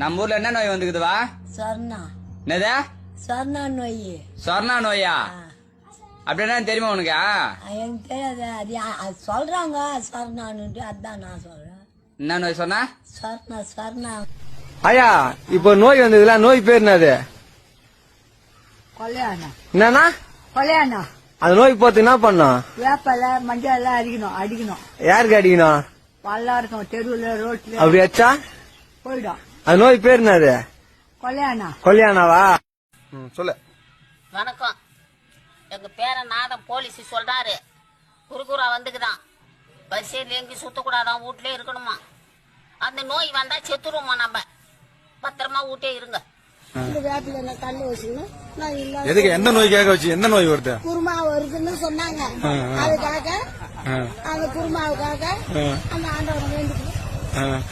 நம்ம ஊர்ல என்ன நோய் வந்துக்குதுவா? சொர்ணா. என்னது? சொர்ணா நோய். சொர்ணா நோயா? அப்படின்னா தெரியுமா உனக்கு? எனக்கு தெரியாது. அது சொல்றாங்க சொர்ணான்னு, அதான் நான் சொல்றேன். என்ன நோய் சொன்னா? சொர்ணா சொர்ணா. ஐயா இப்போ நோய் வந்ததுல நோய் பேர் என்னது? கொலையானா. என்னன்னா கொலையானா. அந்த நோய் போத்து என்ன பண்ணும்? வேப்பல மஞ்சள் எல்லாம் அடிக்கணும். யாருக்கு அடிக்கணும்? பல்லா இருக்கும் தெருவுல ரோட்ல. அப்படி வச்சா போயிடும். அந்த நோய் பேர் என்னது? கொலையானா. கொல்யானாவா? சொல்லு. வணக்கம். எங்க பேரன் நாதம் போலீஸ் சொல்றாரு, குறுகுறா வந்துக்குதான், பஸ்ஸில் எங்கேயும் சுத்தக்கூடாதான், வீட்லயே இருக்கணுமா. அந்த நோய் வந்தா செத்துருவோமா, நம்ம பத்திரமா வீட்டே இருங்க. இந்த வேப்பில கண்ணு வச்சுக்கணும். நான் இல்ல எதுக்கு எந்த நோய்க்காக வச்சு எந்த நோய் வருது? குருமா வருதுன்னு சொன்னாங்க. அதுக்காக அந்த குருமாவுக்காக அந்த ஆண்டவனை வேண்டிக்கணும்.